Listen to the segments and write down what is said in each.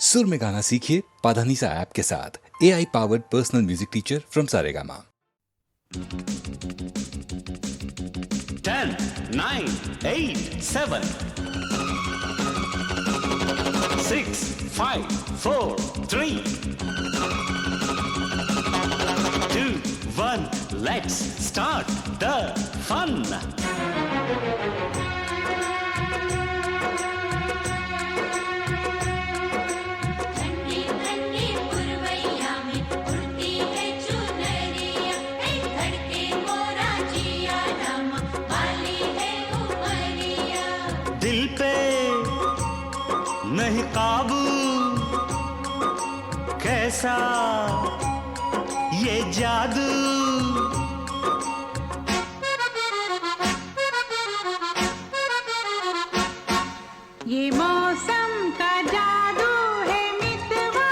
सुर में गाना सीखिए पाधानीसा ऐप के साथ। AI powered personal music teacher from Saregama. 10, 9, 8, 7, 6, 5, 4, 3, 2, 1, let's start the fun. दिल पे नहीं काबू, कैसा ये जादू। ये मौसम का जादू है मितवा,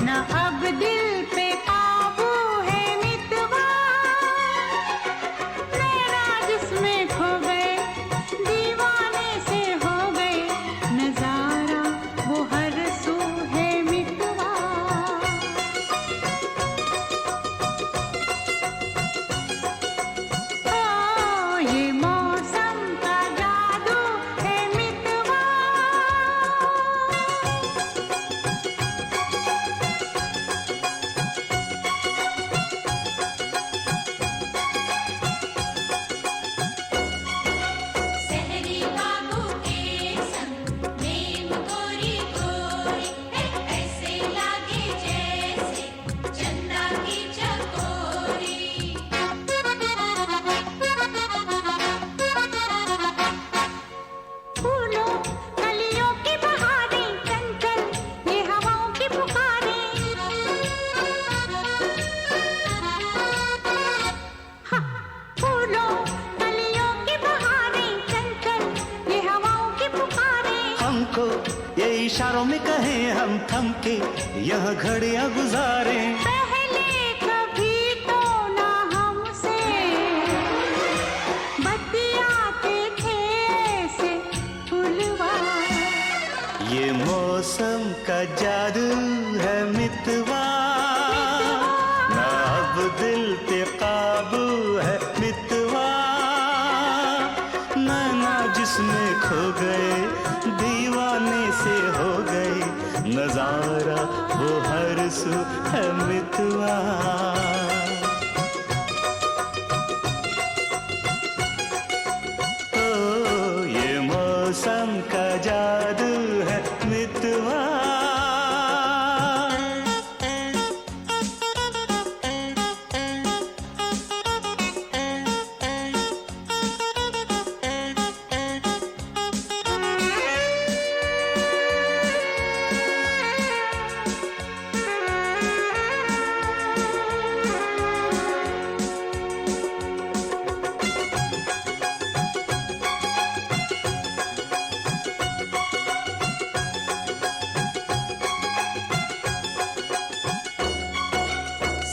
न अब दिल पे काबू है मितवा। नैना जिसमें खो गए, दीवाने से हो गए, नजारा वो हर सू है मितवा। ओ ये मौसम का जादू है मितवा। सहरी बाबू के संग प्रेम गोरी गोरी ऐसे लागे जैसे चंदा की चकोरी। फूलों कलियों की बहारें चंचल ये हवाओं की पुकारें। हाँ, फूलों कलियों की बहारें चंचल ये हवाओं की पुकारें। हमको ये इशारों में कहें हम थम के यह घड़ियां गुजारें। पहले कभी तो ना हमसे बतियाते थे ऐसे फूलवा। ये मौसम का जादू है मितवा, ना अब दिल पे काबू है मितवा। नैना जिसमें खो गए, दीवाने से हो गए, नजारा वो हर सू है मितवा। ओ ये मौसम का जादू है मितवा।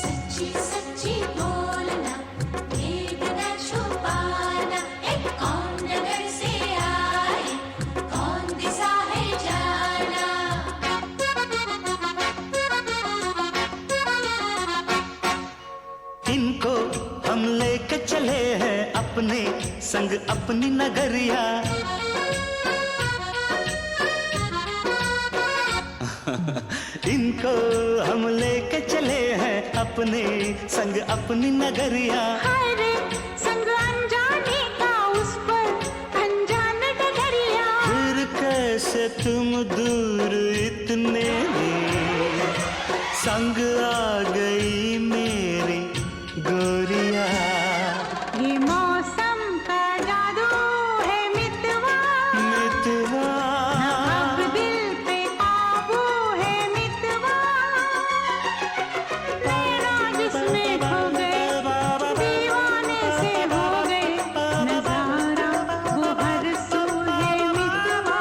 सच्ची सच्ची बोलना, भेद न छुपाना, कौन नगर से आए, कौन दिशा है जाना। इनको हम लेके चले हैं अपने संग अपनी नगरिया। इनको हम लेके चले हैं अपने संग अपनी नगरिया। हाय रे संग अनजाने का उस पर अनजान डगरिया। फिर कैसे तुम दूर इतने संग आ गई मेरी गोरिया। ये मौसम का जादू है मितवा, मितवा अब दिल पे काबू है मितवा। नैना जिसमें खो गए, दीवाने से हो गए, नजारा वो हर सू है मितवा।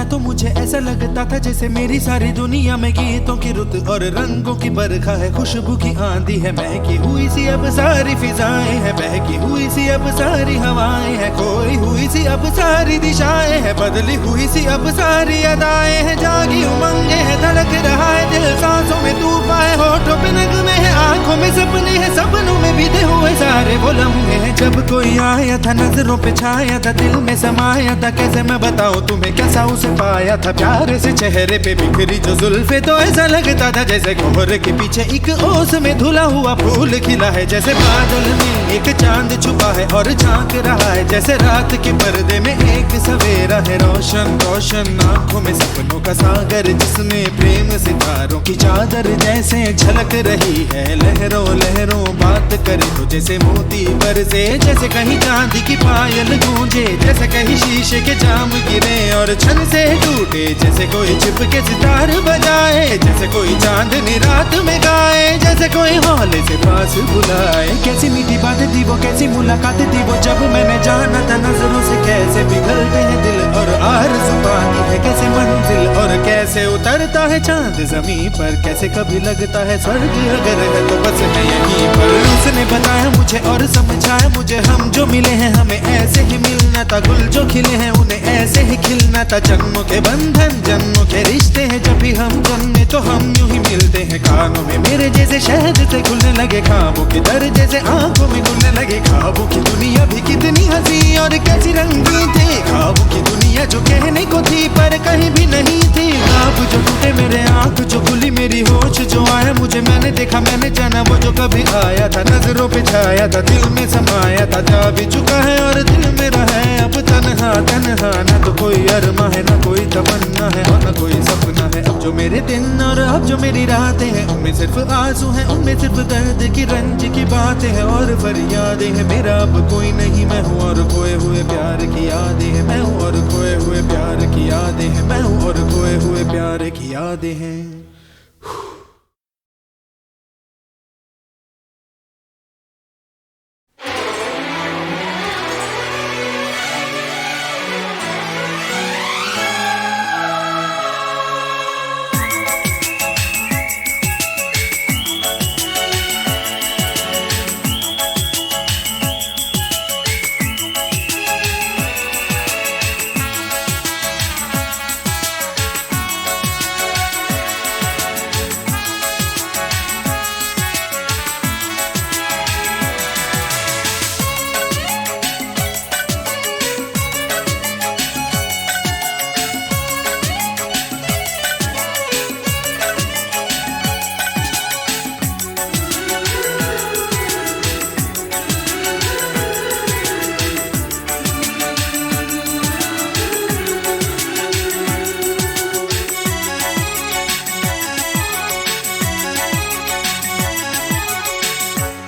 सुना तो मुझे ऐसा लगता था जैसे मेरी सारी दुनिया में गीतों की रुत और रंगों की बरखा है, खुशबू की आंधी है, महकी हुई सी अब सारी फिजाएं हैं, बहकी हुई सी अब सारी हवाएं हैं, खोई हुई सी अब सारी दिशाएं हैं, बदली हुई सी अब सारी अदाएं हैं, जागी उमंगे है, धड़क रहा है दिल, सांसों में तूफान है, होठों पे नगमे है, आंखों में सपने हैं, सपनों में बीते हुए सारे वो लम्हे हैं। जब कोई आया था नजरों पे छाया था, दिल में समाया था, कैसे मैं बताऊं तुम्हें कैसा उसे पाया था, प्यार से चेहरे पे बिखरी जो जुल्फे तो ऐसा लगता था जैसे कोहरे के पीछे एक ओस में धुला हुआ फूल खिला है, जैसे बादल में एक चांद छुपा है और झांक रहा है, जैसे रात के पर्दे में एक सवेरा है, रोशन रोशन आंखों में सपनों का सागर, जिसमें प्रेम सितारों की चादर जैसे झलक रही है, लहरों लहरों बात करे तो जैसे मोती बरसे, जैसे कहीं चांदी की पायल गूंजे, जैसे कहीं शीशे के जाम गिरे और छन से टूटे, जैसे कोई चिपके सितार बजाए, जैसे कोई चांदनी रात में गाए, जैसे कोई हौले से पास बुलाए। कैसी मीठी बातें थी वो, कैसी मुलाकातें थी वो, जब मैंने जाना था नजरों से कैसे पिघलते हैं दिल और आरज़ू पानी है कैसे मंजिल, और कैसे उतरता है चांद जमीन पर, कैसे कभी लगता है स्वर्ग अगर है तो बस मैं यहीं पर। उसने बताया मुझे और समझाया मुझे, हम जो मिले हैं हमें ऐसे ही मिलना था, गुल जो खिले हैं उन्हें ऐसे ही खिलना था, जन्मों के बंधन जन्मों के रिश्ते हैं, जब भी हम जन्मे तो हम यूं ही मिलते हैं, कानों में मेरे जैसे शहद से खुलने लगे ख्वाबों के दर, जैसे आंखों में खुलने लगे ख्वाबों की दुनिया भी कितनी हंसी और कैसी रंगीन थी, ख्वाबों की दुनिया जो कहने को थी पर कहीं भी नहीं थी, ख्वाब जो टूटे मेरे आंख जो खुली मेरी होश जो आया मुझे, मैंने देखा मैंने जाना वो जो कभी आया था, नजरों पे छाया था, दिल में समाया था, जा भी चुका है और दिल मेरा है अब तन्हा तन्हा, ना तो कोई अरमा है ना कोई तमन्ना है और ना कोई सपना है, अब जो मेरे दिन और अब जो मेरी रातें हैं उनमें सिर्फ आंसू हैं, उनमें सिर्फ दर्द की रंज की बातें हैं और फरियादें हैं, मेरा अब कोई नहीं मैं हूँ और खोए हुए प्यार की यादें हैं, मैं हूँ और खोए हुए प्यार की यादें हैं, मैं हूँ और खोए हुए प्यार की यादें हैं।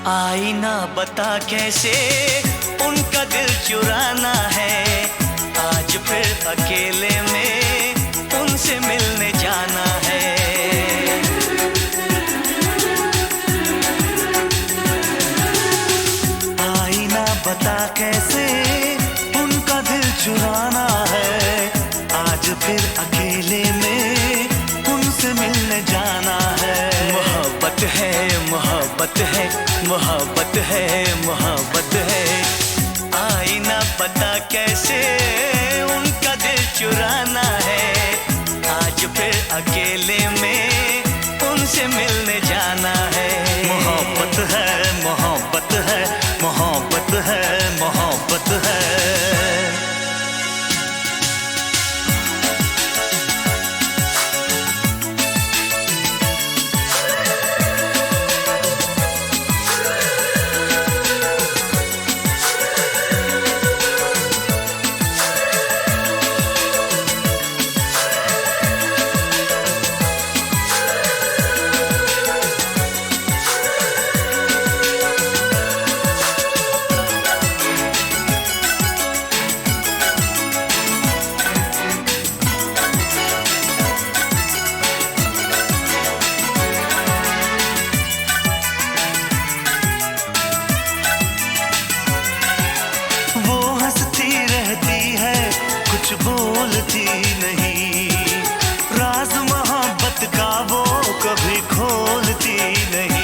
आईना बता कैसे उनका दिल चुराना है, आज फिर अकेले में उनसे मिलने जाना है। आईना बता कैसे उनका दिल चुराना है, आज फिर अकेले में उनसे मिलने जाना है। मोहब्बत है मोहब्बत है मोहब्बत है मोहब्बत है, आईना पता कैसे उनका दिल चुराना है, आज फिर अकेले में उनसे मिलने जाना है। मोहब्बत है मोहब्बत है मोहब्बत है मोहब्बत है। वो हंसती रहती है कुछ बोलती नहीं, कभी खोलती नहीं।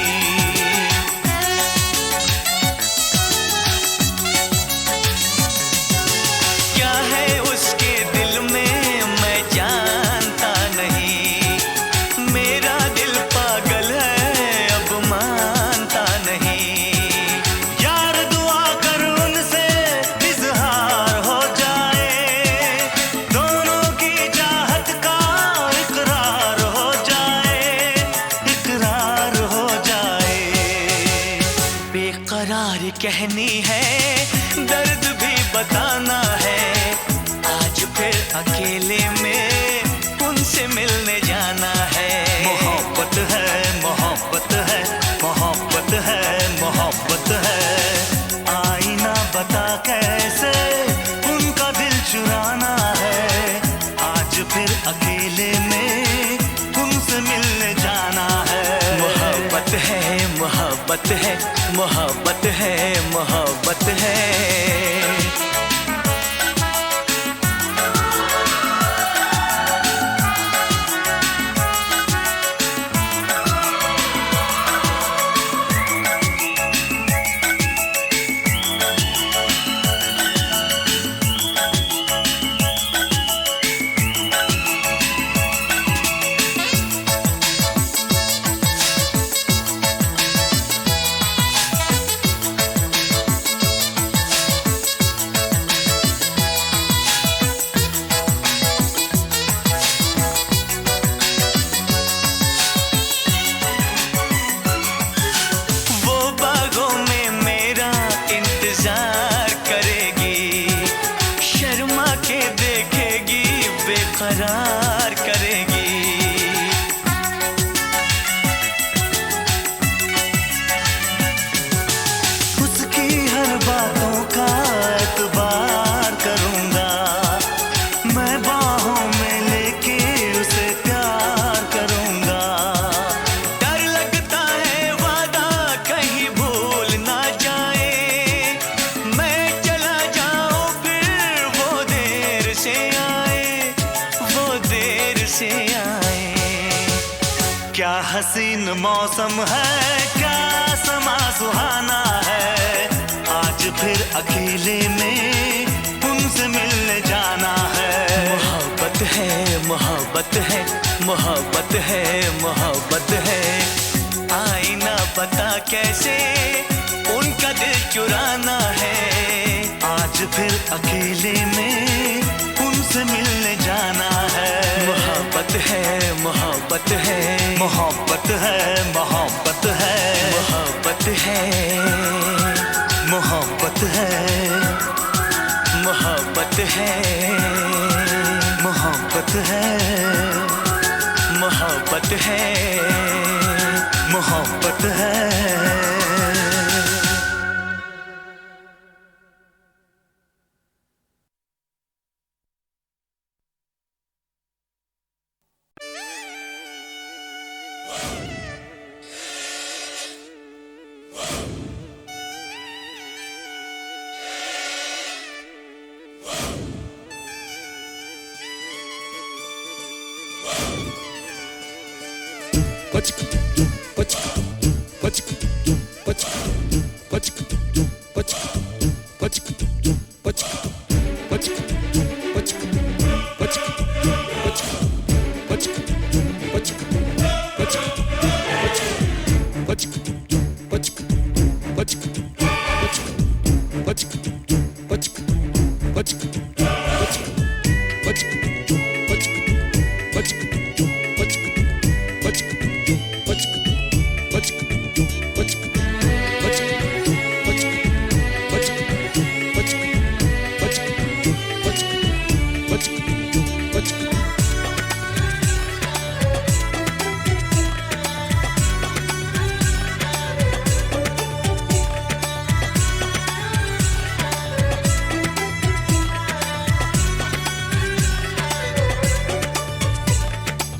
क्या है उसके दिल में मैं जानता नहीं, मेरा दिल पागल है अब मानता नहीं। यार दुआ कर उनसे इजहार हो जाए, दोनों की चाहत का इकरार हो जाए, इकरार हो जाए। बेकरार कहनी है, दर्द भी बताना है, आज फिर अकेले में उनसे मिलने जाना है। मोहब्बत है, मोहब्बत है, मोहब्बत है, मोहब्बत है। आईना बता कैसे उनका दिल चुराना है, आज फिर अकेले में उनसे मिलने जाना है। मोहब्बत है, मोहब्बत है, मोहब्बत है, मोहब्बत है। वो बागों में मेरा इंतजार करेगी, शर्मा के देखेगी, बेकरार करेगी। उसकी हर बातों का एतबार करूंगा, मैं बाहों में लेके उसे प्यार करूंगा। डर लगता है वादा कहीं भूल ना जाए, मैं चला जाऊं फिर वो देर से आए, वो देर से आए। क्या हसीन मौसम है, क्या समा सुहाना है, आज फिर अकेले में उनसे मिलने जाना है। मोहब्बत है, मोहब्बत है, मोहब्बत है, मोहब्बत है। आईना पता कैसे उनका दिल चुराना है, आज फिर अकेले में उनसे मिलने जाना है। मोहब्बत है, मोहब्बत है, मोहब्बत है, मोहब्बत है, मोहब्बत है, मोहब्बत है, मोहब्बत है, मोहब्बत है, मोहब्बत है, मोहब्बत है।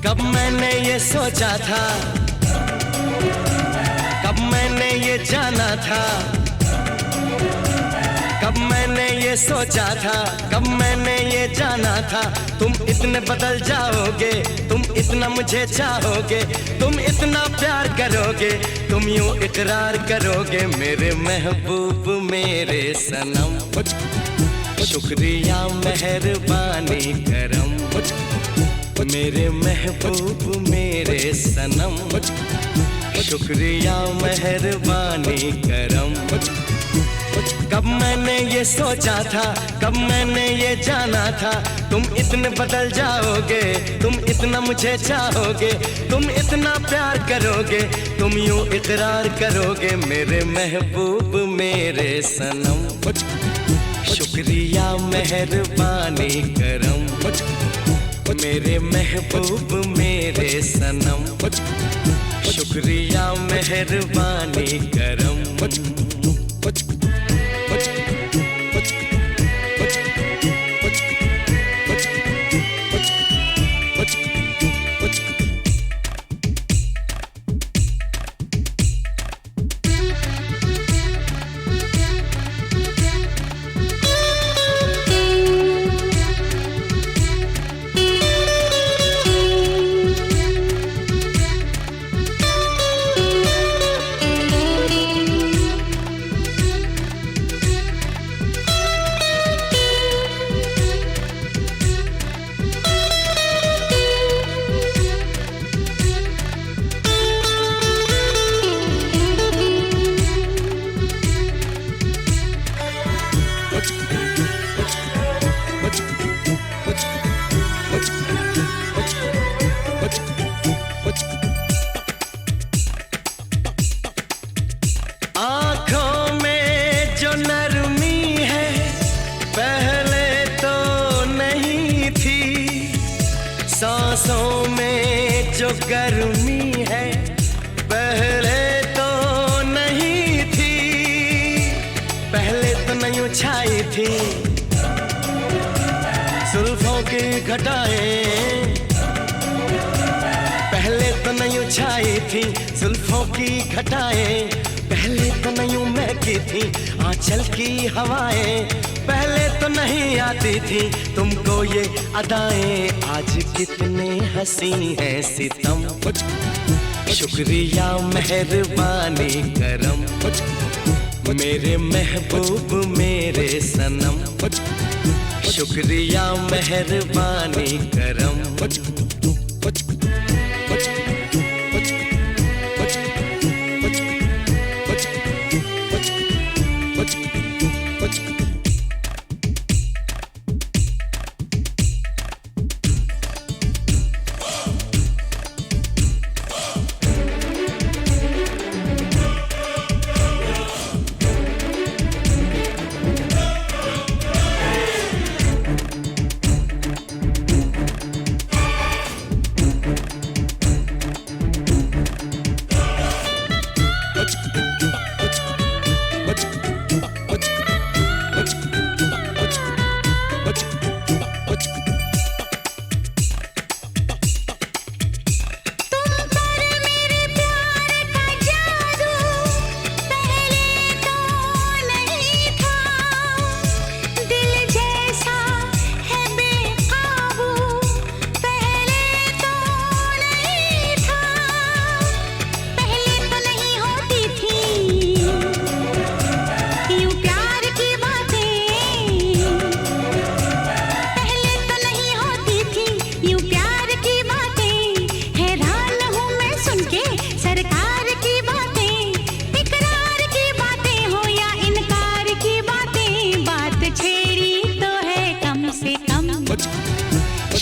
कब मैंने ये सोचा था, कब मैंने ये जाना था, कब मैंने ये ये सोचा था, कब मैंने ये जाना था, तुम इतने बदल जाओगे, तुम इतना मुझे चाहोगे, तुम इतना प्यार करोगे, तुम यूं इकरार करोगे मेरे महबूब मेरे सनम। शुक्रिया मेहरबानी करम मेरे महबूब मेरे सनम। शुक्रिया मेहरबानी करम। कब मैंने ये सोचा था, कब मैंने ये जाना था, तुम इतने बदल जाओगे, तुम इतना मुझे चाहोगे, तुम इतना प्यार करोगे, तुम यूं इकरार करोगे मेरे महबूब मेरे सनम। शुक्रिया मेहरबानी करम मेरे महबूब मेरे सनम। शुक्रिया मेहरबानी करम। आँखों में जो नरमी है पहले तो नहीं थी, सांसों में जो गर्मी है पहले तो नहीं थी, पहले तो नहीं छाई थी जुल्फों की घटाएं, पहले तो नहीं छाई थी जुल्फों की घटाएं, पहले तो नहीं महकी थी आंचल की हवाएं, पहले तो नहीं आती थी तुमको ये अदाएं, आज कितने हंसी है सितम। शुक्रिया मेहरबानी करम मेरे महबूब मेरे सनम। शुक्रिया मेहरबानी करम।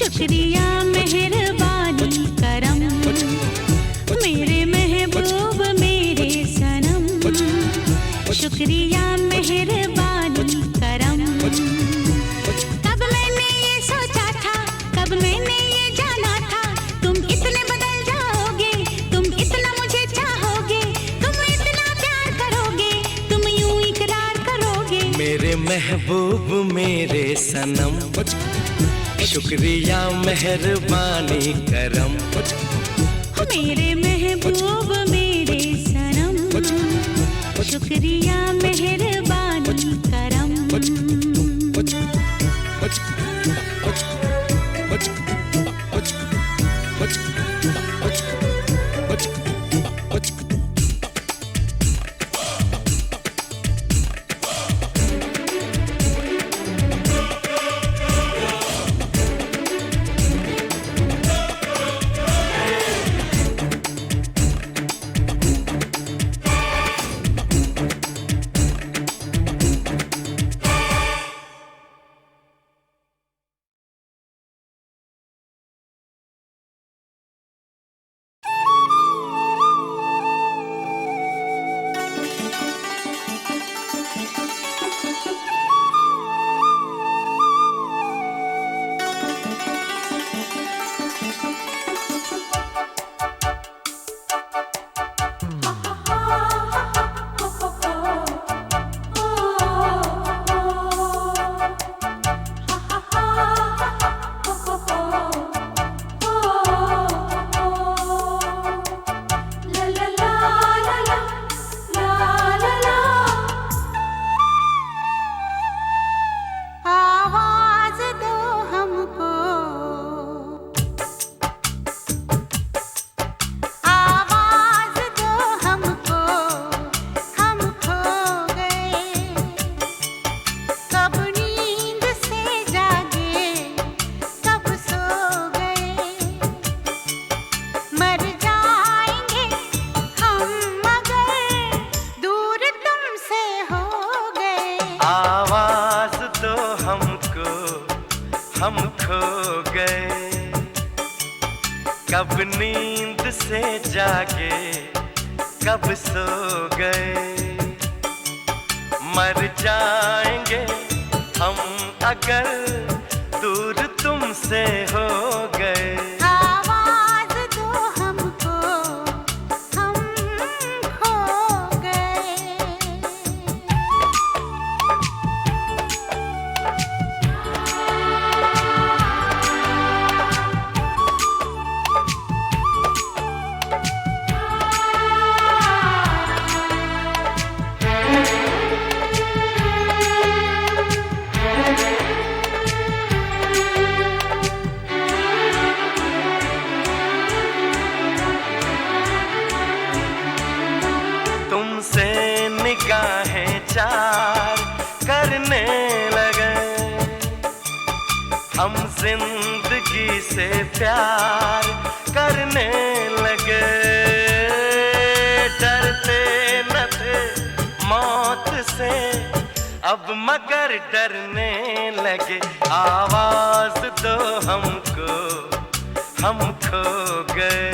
शुक्रिया मेहरबानी करम मेरे महबूब मेरे सनम। शुक्रिया मेहरबानी करम। कब मैंने ये सोचा था, कब मैंने ये जाना था, तुम इतने बदल जाओगे, तुम इतना मुझे चाहोगे, तुम इतना प्यार करोगे, तुम यूं इकरार करोगे मेरे महबूब मेरे सनम। शुक्रिया मेहरबानी करम मेरे महबूब मेरे सनम। शुक्रिया मेहरबानी करम। हम खो गए, कब नींद से जागे, कब सो गए। मर जाएंगे हम अगर दूर तुमसे हो गए। आवाज दो हमको, हम खो गए। तुमसे निगाहें चार करने लगे, हम जिंदगी से प्यार करने लगे। डरते न थे मौत से, अब मगर डरने लगे। आवाज दो हमको, हम खो गए।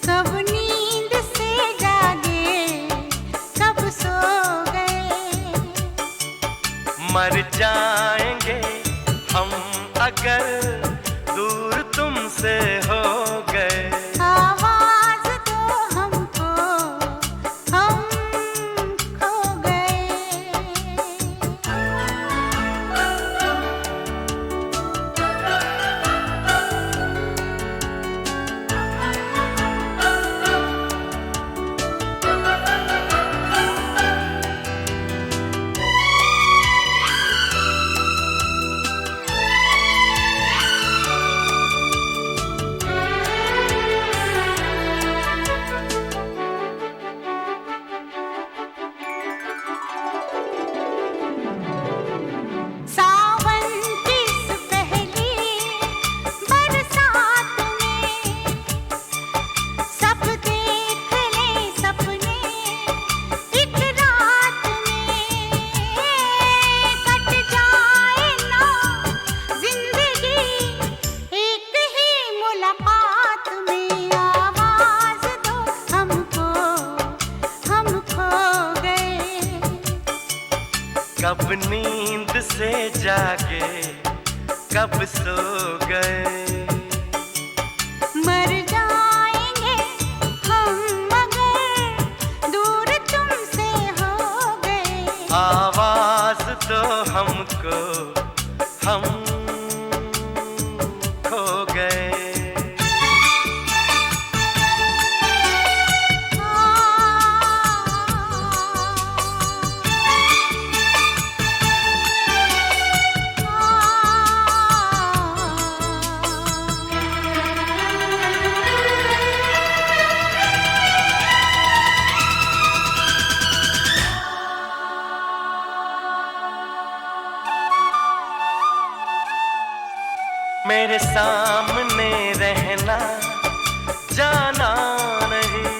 कब नींद से जागे, कब सो गए। मर जाएंगे हम अगर दूर तुमसे हो गए। आवाज दो हमको, हम खो गए। सावन की इस पहली बरसात में सब देख ले सपने एक रात में। कट जाए ना जिंदगी एक ही मुलाकात में। आवाज दो हमको, हम खो गए। कब नींद से जागे, कब सो गए। मर जाएंगे हम मगर दूर तुमसे हो गए। आवाज दो हमको, हम खो गए। मेरे सामने रहना, जाना नहीं।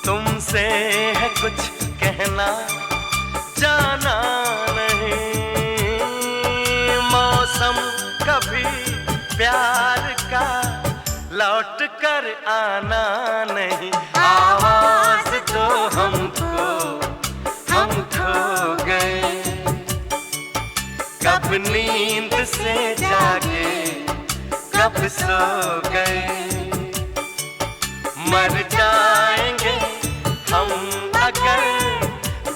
तुमसे है कुछ कहना, जाना नहीं। मौसम कभी प्यार का लौट कर आना नहीं। आवाज दो हमको, हम खो गए। कब नींद से जागे, कब सो गए। मर जाएंगे हम अगर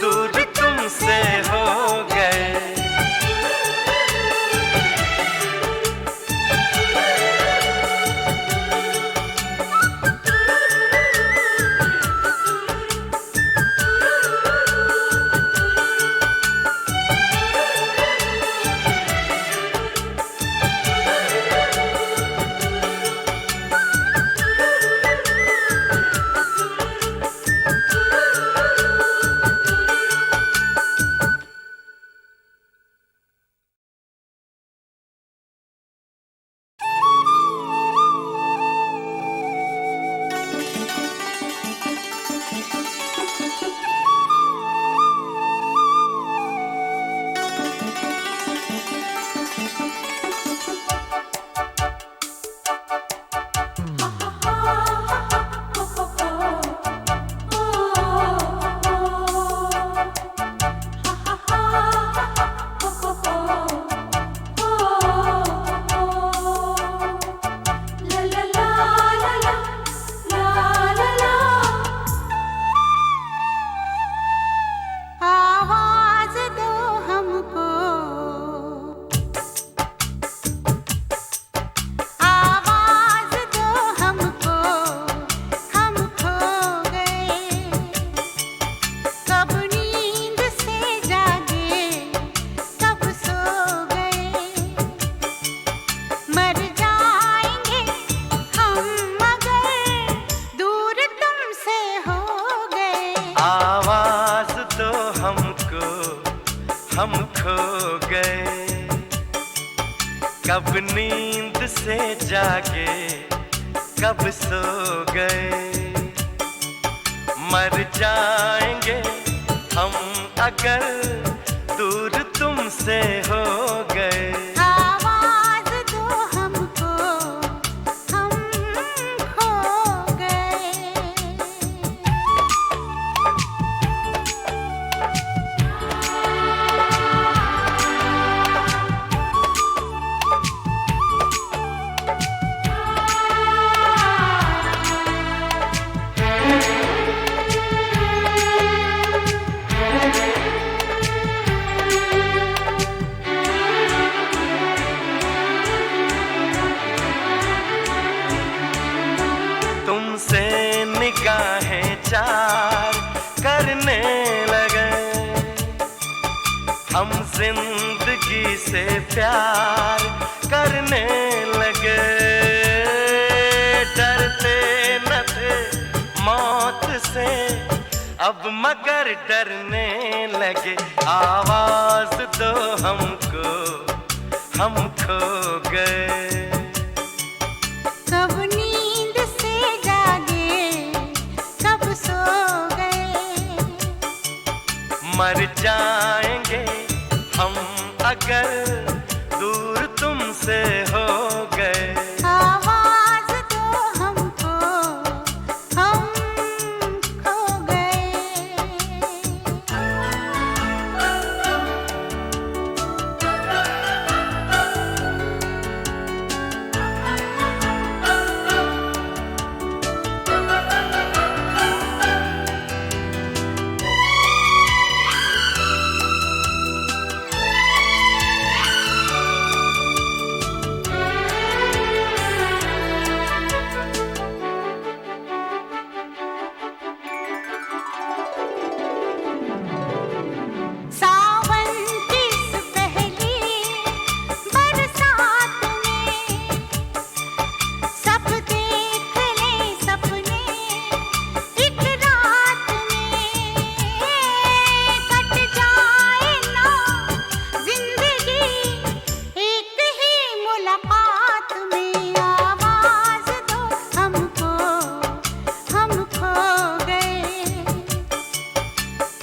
दूर तुमसे हो गए। हम खो गए, कब नींद से जागे, कब सो गए। मर जाएंगे हम अगर दूर तुमसे हो गए। आवाज दो हमको, हम खो गए। तुमसे निगाहें चार करने लगे, हम जिंदगी से प्यार करने लगे। डरते न थे मौत से, अब मगर डरने लगे। आवाज दो हमको, हम खो गए। कब नींद से जागे, कब सो गए। मर जाएंगे हम अगर दूर तुमसे हो गए। आवाज दो हमको, हम खो गए। सावन की इस पहली बरसात में सब देख ले सपने एक रात में। कट जाए ना जिंदगी एक ही मुलाकात में। आवाज दो हमको, हम खो गए।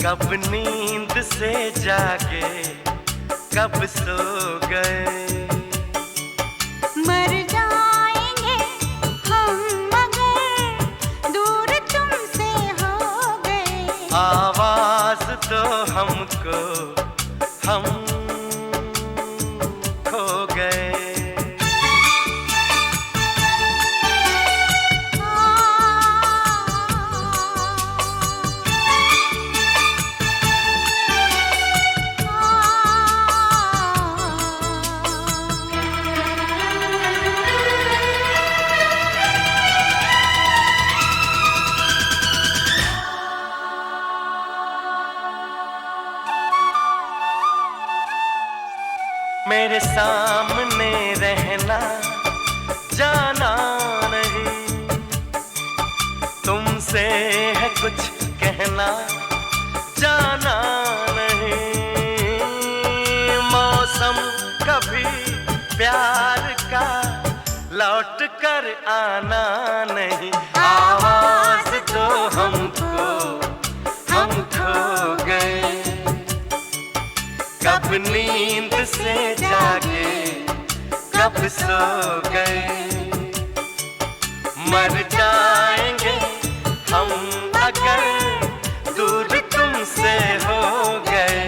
कब नींद से जागे, कब सो गए। मर जाएंगे हम मगर दूर तुमसे हो गए। आवाज दो हमको, हम खो गए। मेरे सामने रहना, जाना नहीं। तुमसे है कुछ कहना, जाना नहीं। मौसम कभी प्यार का लौट कर आना नहीं। आवाज दो हमको, हम खो गए। कब नींद से जागे, कब सो गए। मर जाएंगे हम अगर दूर तुमसे हो गए।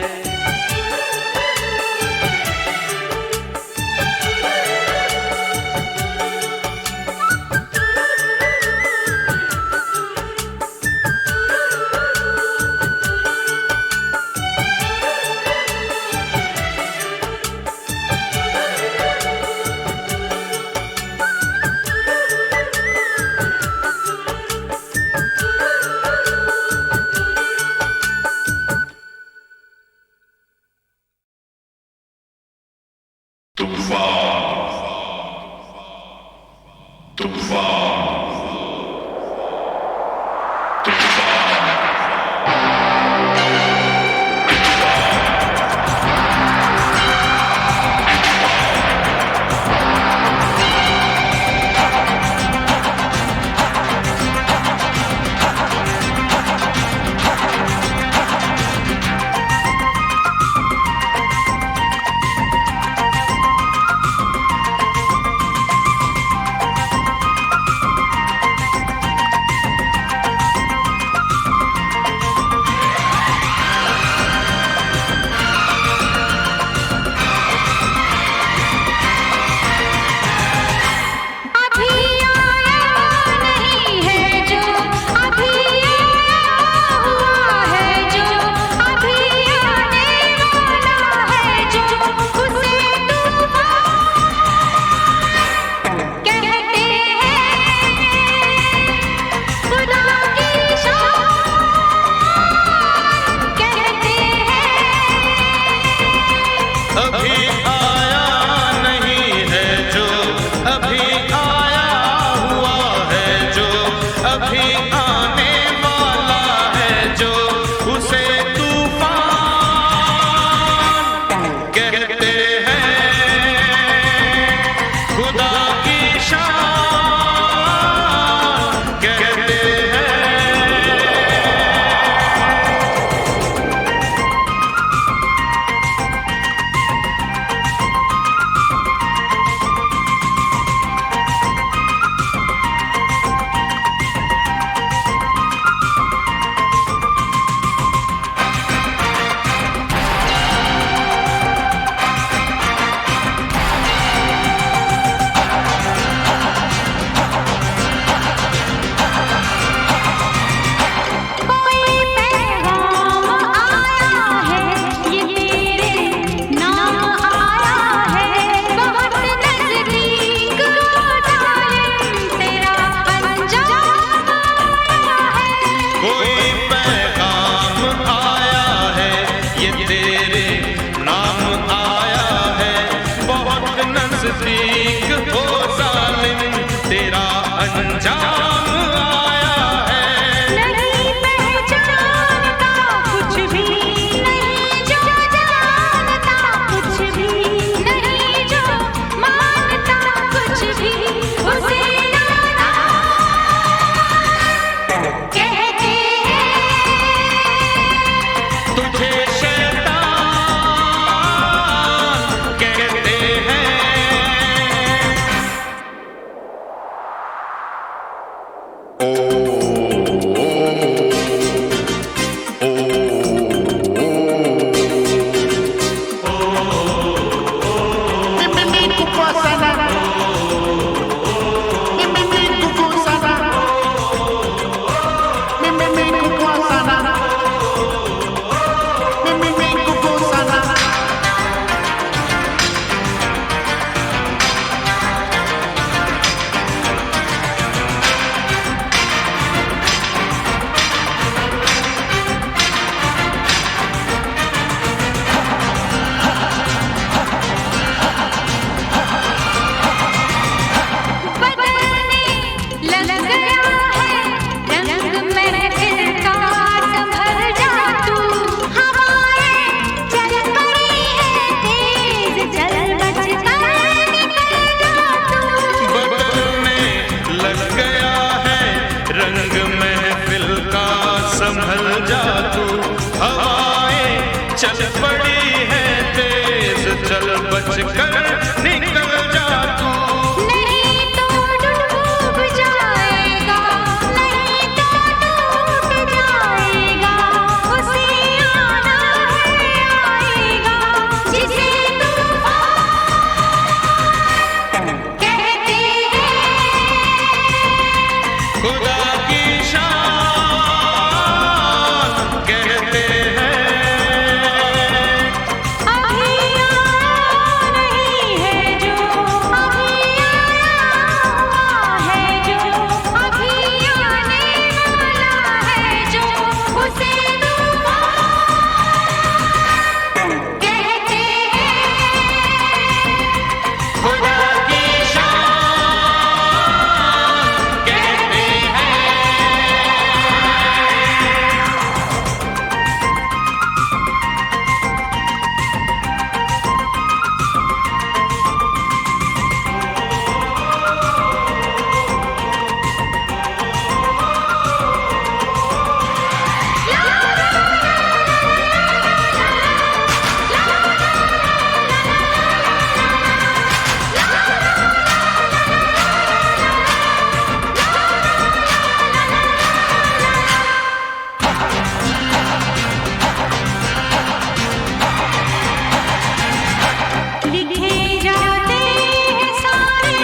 ये तेरे नाम आया है बहुत नजदीक हो जालिम तेरा अंजाम आया है नहीं पहचानता कुछ भी नहीं जो जानता कुछ भी नहीं जो मानता कुछ भी उसे नाना कहते हैं तुझे शैतान कहते हैं बदलने लग गया है रंग महफिल का संभल जा तू हवाएं चल पड़ी है तेज चल बच कर निकल जा तू बदल में लग गया है रंग महफिल का संभल जा तू हवाएं चल पड़ी है तेज चल बच कर निकल जा तू नहीं तो डूब जाएगा नहीं तो टूट जाएगा उसे आना है आएगा जिसे तूफान कहते हैं खुदा की शान कहते हैं अभी आया नहीं है जो अभी आया हुआ है जो अभी आने वाला है जो उसे तूफान कहते हैं खुदा की शान कहते हैं लिखे जाते हैं सारे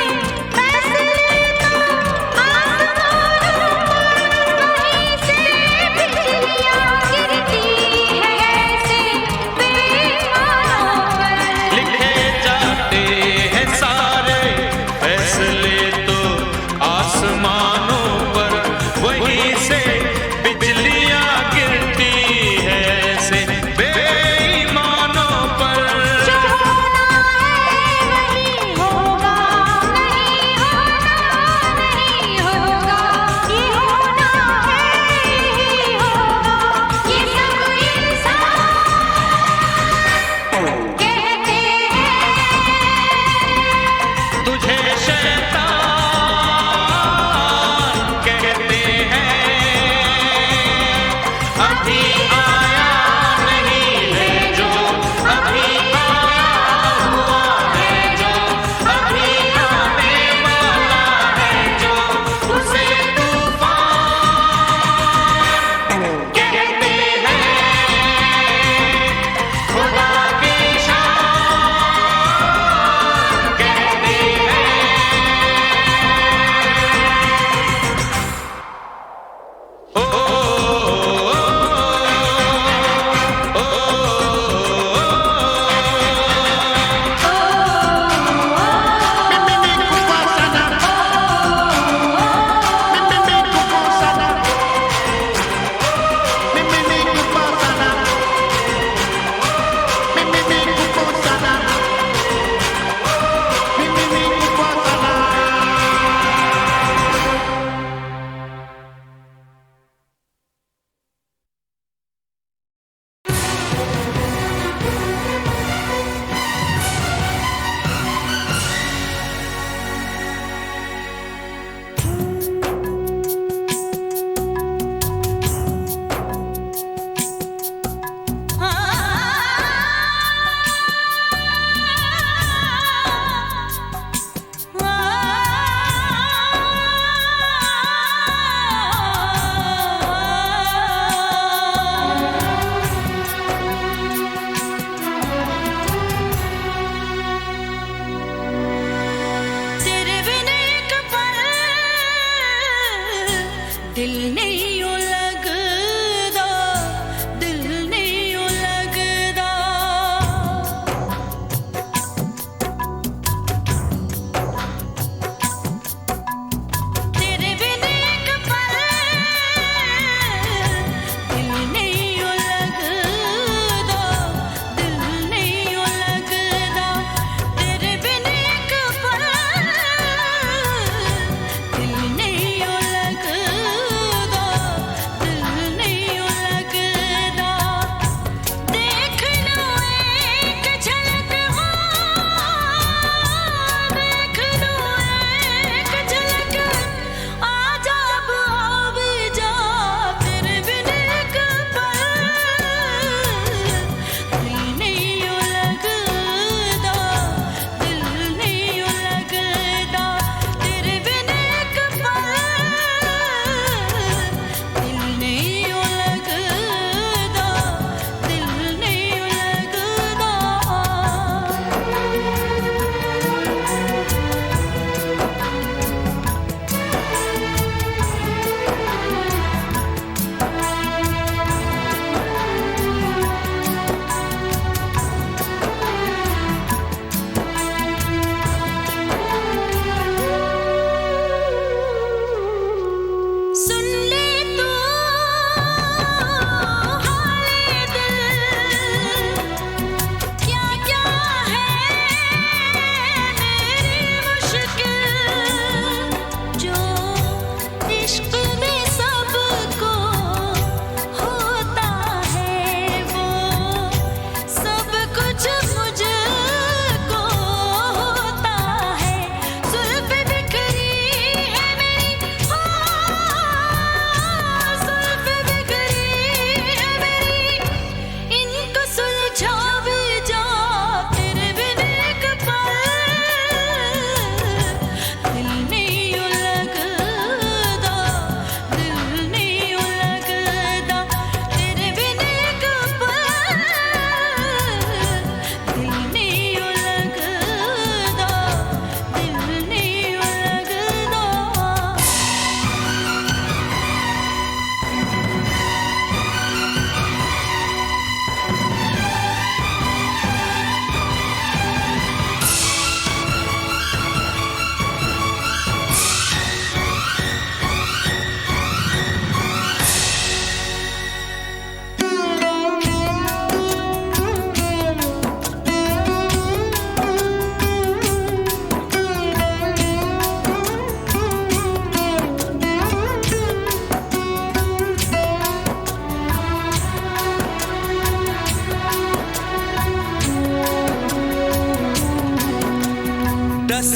फैसले तो आसमानों पर वहीं से बिजलियां गिरती है ऐसे बेईमानों पर लिखे जाते हैं सारे फैसले तो आसमानों पर वहीं से बिजलियां गिरती है ऐसे बेईमानों पर जो होना है वही होगा नहीं होना नहीं होगा ये होना है यही होगा ये सब इंसान कहते हैं तुझे शैतान कहते हैं अभी आया नहीं है जो अभी आया हुआ है जो अभी आने वाला है जो उसे तूफान कहते हैं खुदा की शान कहते हैं ओ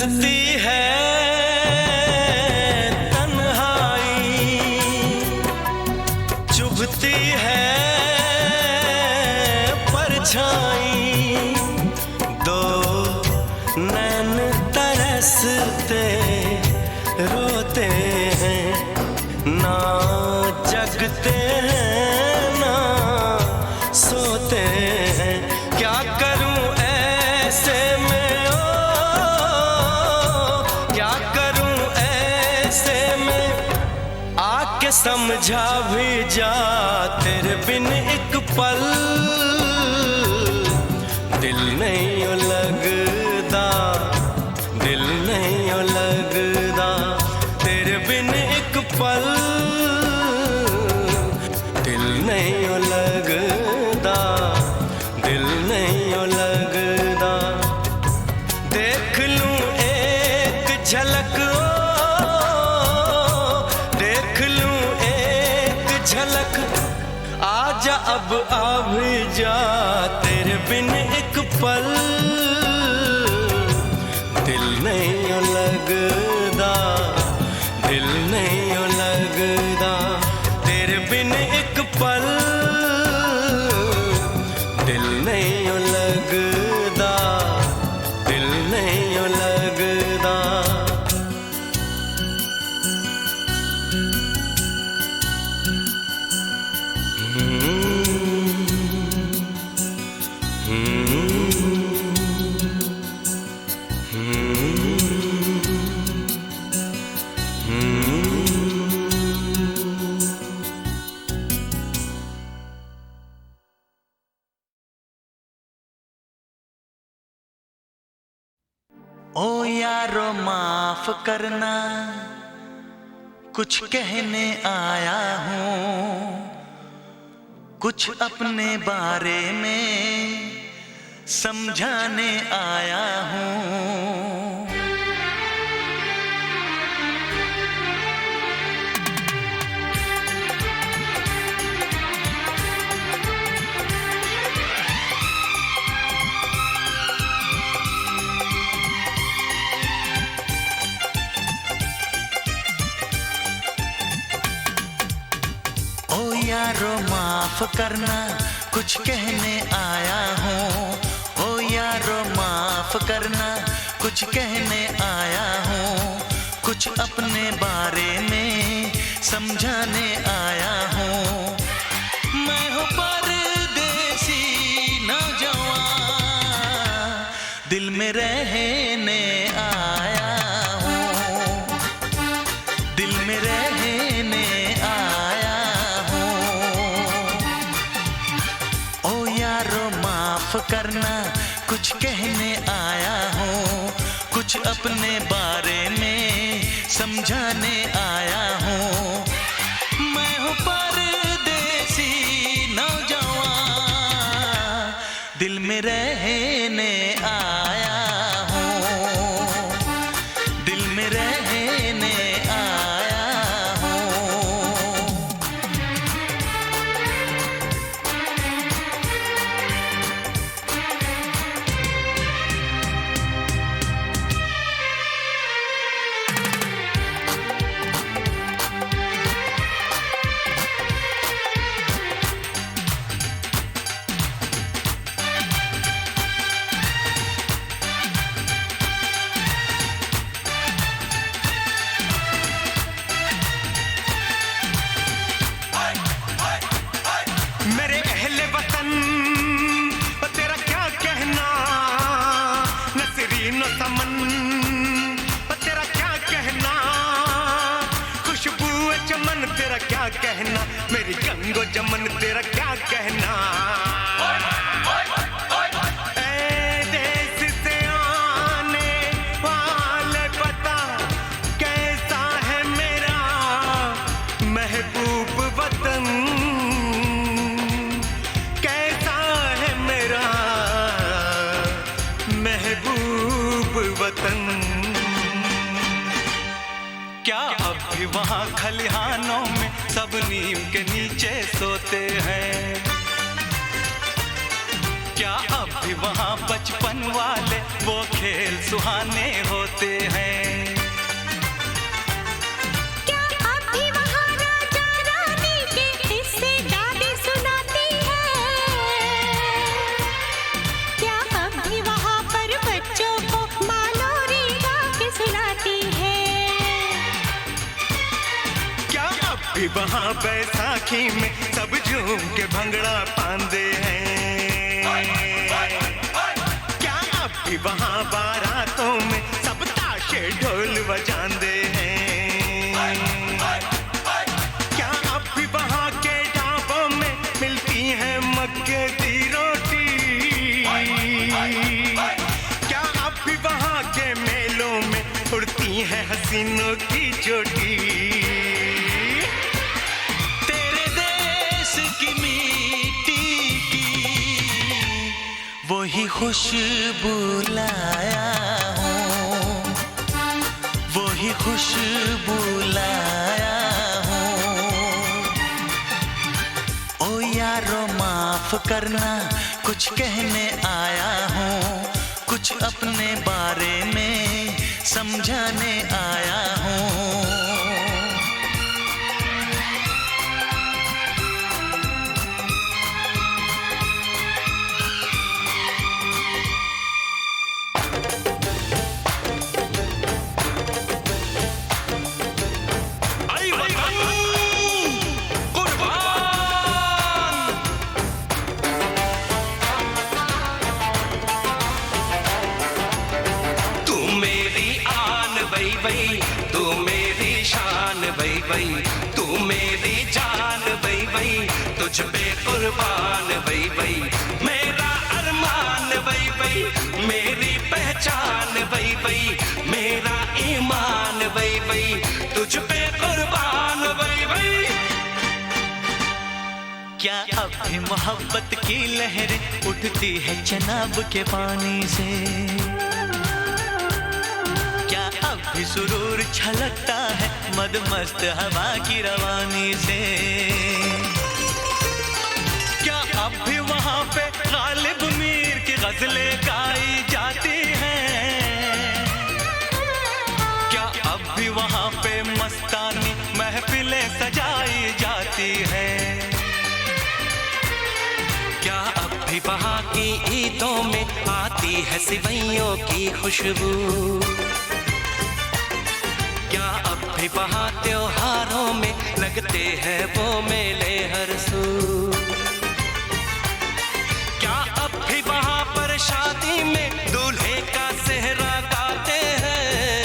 तरसती है तन्हाई, चुभती है परछाई, दो नैन तरसते रोते हैं, ना जगते हैं ना सोते हैं। क्या करूं ऐसे में ओ, क्या करूं ऐसे में, आके समझा भी जा तेरे बिन एक पल दिल नहीं लगदा, दिल नहीं लगदा तेरे बिन एक पल दिल नहीं लगदा, दिल नहीं लगदा। देख लूं एक झलक ओ, देख लूं एक झलक, आजा अब आ भी जा तेरे बिन एक पल दिल नहीं लगदा, दिल नहीं लगदा तेरे बिन एक पल दिल नहीं लगदा, दिल नहीं लगदा। ओ यारो माफ करना, कुछ कहने आया हूँ, कुछ अपने बारे में समझाने आया हूँ। ओ यारो माफ करना, कुछ कहने आया हूँ। ओ यारो माफ करना, कुछ कहने आया हूँ, कुछ अपने बारे में समझाने आया हूँ। मैं हूँ परदेसी नौजवान, दिल में रहने आया हूँ, दिल में रहने आया हूँ। ओ यारो माफ करना, कुछ कहने आया हूँ, कुछ अपने बारे में समझाने आया हूँ। मैं हूँ परदेसी नौजवान, दिल में रहने आया हूँ, दिल में रहने आया हूँ। मेरे अहले वतन, तेरा क्या कहना, नसरीन समन, तेरा क्या कहना, खुशबू चमन, तेरा क्या कहना, मेरी गंगो जमन, तेरा क्या कहना। ऐ देश से आने वाले बता, कैसा है मेरा महबूब वतन, महबूब वतन। क्या अब भी वहाँ खलिहानों में सब नीम के नीचे सोते हैं? क्या अब भी वहाँ बचपन वाले वो खेल सुहाने होते हैं। क्या अब भी वहाँ राजा रानी के किस्से दादी सुनाती है? क्या अब भी वहाँ पर बच्चों को माँ लोरी गा के सुनाती है? क्या अब भी वहाँ बैसाखी में सब झूम के भंगड़ा पांदे हैं? क्या अब भी वहाँ बारातों में सब ताशे ढोल बजांदे हैं? क्या अब भी वहाँ के ढाबों में मिलती है मक्के की रोटी? क्या अब भी वहाँ के मेलों में उड़ती है हसीनों की चोटी? तेरे देश की मिट्टी की वही खुशबू लाया हूँ, वही खुशबू लाया हूँ। ओ यारो माफ करना, कुछ कहने आया हूँ, कुछ अपने बारे में समझाने आया हूँ। आई वतन कुर्बान। तू मेरी आन वही वही, तू मेरी शान वही वही, तू मेरी जान वही वही, तुझ पे कुर्बान वही वही, मेरा अरमान वही वही, मेरी पहचान वही वही, मेरा ईमान वही वही, तुझ पे कुर्बान वही वही। क्या अब भी मोहब्बत की लहरें उठती है चनाब के पानी से? क्या अब भी सुरूर छलकता है मदमस्त हवा की रवानी से? क्या अब भी वहाँ पे गालिब मीर की गजलें गाई जाती हैं? क्या अब भी वहाँ पे मस्तानी महफिलें सजाई जाती हैं? क्या अब भी वहाँ की ईदों में आती है सिवैयों की खुशबू? क्या अब भी वहाँ त्योहारों में लगते हैं वो मेले हर सू? क्या अब भी वहाँ पर शादी में दूल्हे का सेहरा गाते हैं?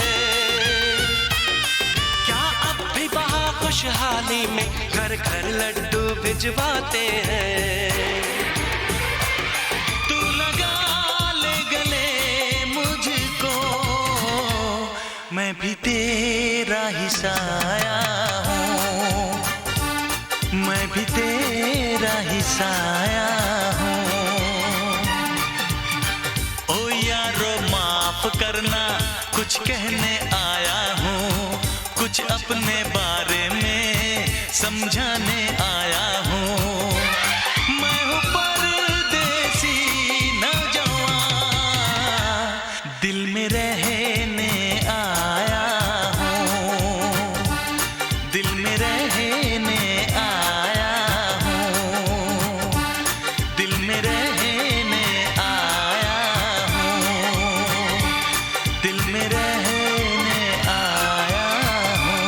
क्या अब भी वहाँ खुशहाली में घर घर लड्डू भिजवाते हैं? तू लगा ले गले मुझको, मैं भी तेरा ही साया हूँ, मैं भी तेरा ही साया हूँ। ओ यारो माफ करना, कुछ कहने आया हूँ, कुछ अपने बारे में समझाने आया हूँ। मैं हूँ परदेसी नौजवान, दिल में रहने आया हूँ, दिल में रहने आया हूँ, दिल में रहने आया हूँ, दिल में रहने आया हूँ।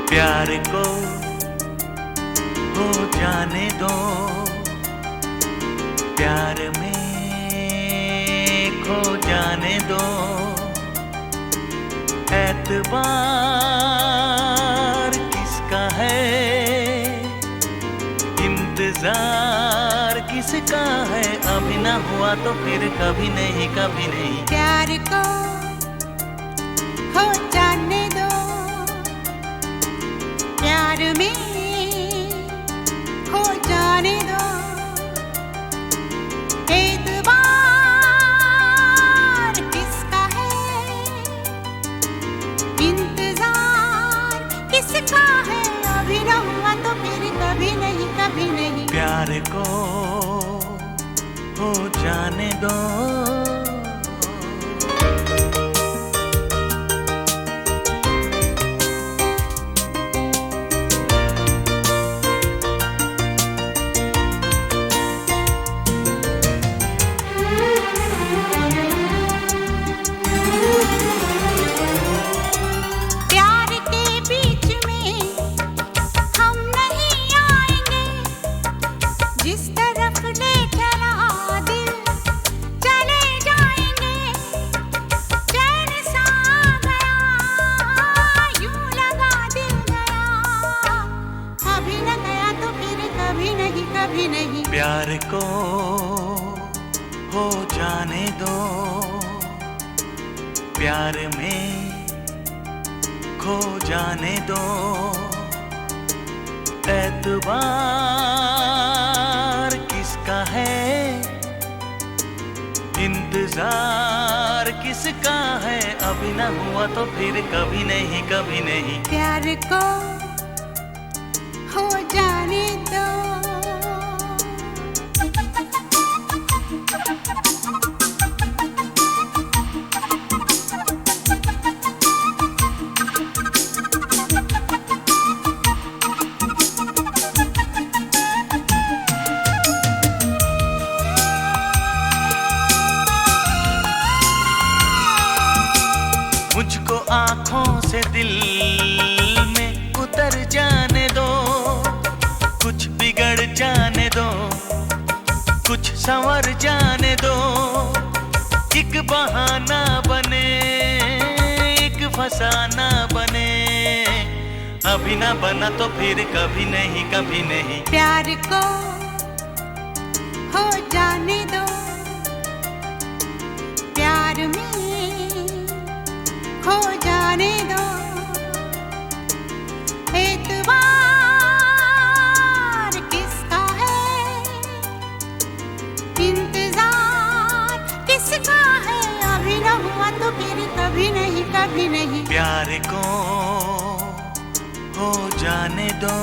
प्यार को हो जाने दो, प्यार में खो जाने दो, एतबार इंतजार किसका है, अभी ना हुआ तो फिर कभी नहीं, कभी नहीं। प्यार को हो जाने दो, प्यार में हो जाने दो, एतबार किसका है, इंतजार किसका है, अभी न हुआ तो फिर कभी नहीं, कभी नहीं। प्यार को हो जाने दो। प्यार के बीच में हम नहीं आएंगे, जिस तरफ ले चला दिल चले जाएंगे। चैन सा गया यूं लगा दिल गया, अभी न गया तो फिर कभी नहीं, कभी नहीं। प्यार को हो जाने दो, प्यार में खो जाने दो, एतबार किसका है, इंतजार किसका है, अभी ना हुआ तो फिर कभी नहीं, कभी नहीं। प्यार को हो जाने दो। मुझको आँखों से दिल में उतर जाने दो, कुछ बिगड़ जाने दो, कुछ संवर जाने दो, एक बहाना बने, एक फसाना बने, अभी ना बना तो फिर कभी नहीं, कभी नहीं। प्यार को हो जाने दो, प्यार में खो जाने दो, एतबार किसका है, इंतजार किसका है, अभी न हुआ तो फिर कभी नहीं, कभी नहीं। प्यार को हो जाने दो।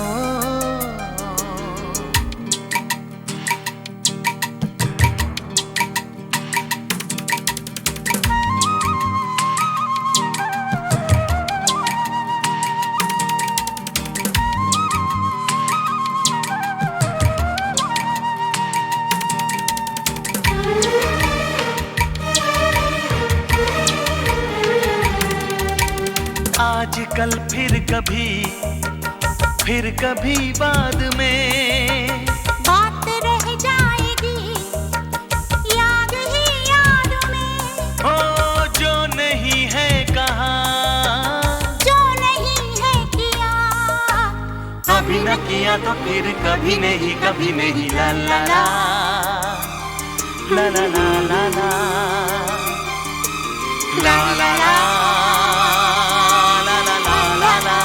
आजकल फिर कभी बाद में बात रह जाएगी याद ही याद में, हो जो नहीं है कहा, जो नहीं है किया, अभी न किया तो फिर कभी नहीं, कभी नहीं। ला ला ला ला ला ला ला ला ला ला ला।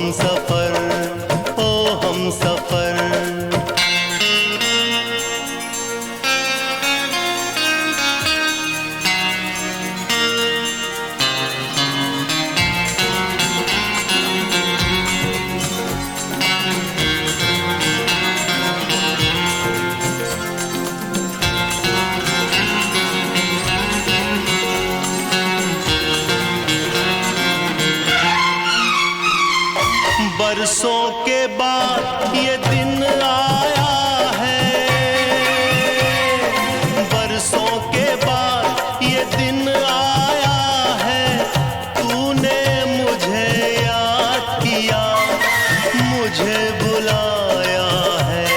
हम सफर, ओ हम सफर। बरसों के बाद ये दिन आया है, बरसों के बाद ये दिन आया है। तूने मुझे याद किया, मुझे बुलाया है।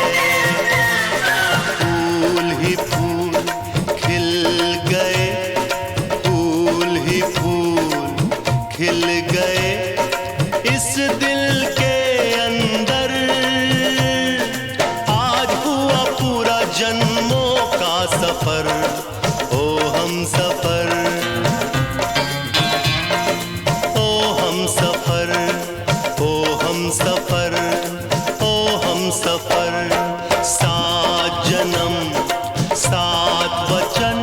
फूल ही फूल खिल गए, फूल ही फूल खिल गए इस दिल के अंदर। आज हुआ पूरा जन्मों का सफर, ओ हम सफर, ओ हम सफर, ओ हम सफर, ओ हम सफर। सात जन्म, सात वचन,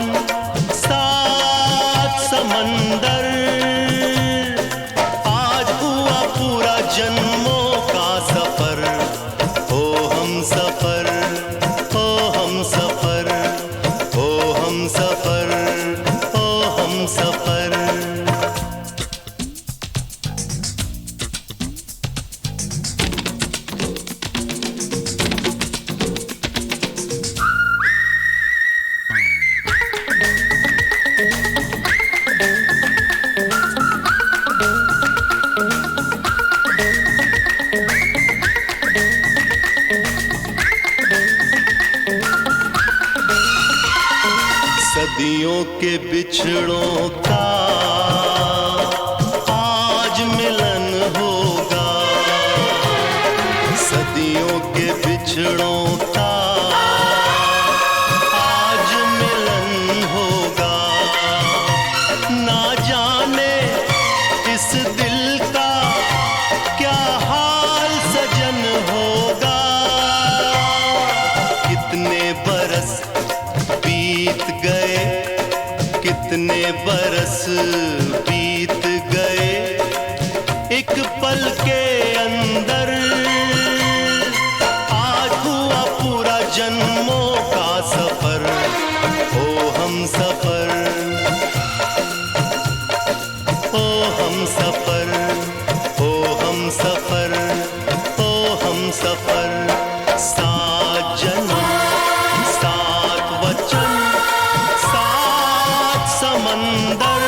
सात समंदर। जन्मों का सफर, ओ हम सफर, ओ हम सफर, ओ हम सफर, ओ हम सफर। सदियों के बिछड़ों का आज मिलन होगा, सदियों के बिछड़ों का आज मिलन होगा। ना जाने इस दिल का क्या हाल सजन होगा। कितने बरस बीत गए, कितने बरस बीत गए एक पल के अंदर। आज हुआ पूरा जन्मों का सफर, ओ हम सफर, ओ हम सफर, ओ हम सफर, ओ हम सफर। सात जन्म, सात वचन, सात समंदर।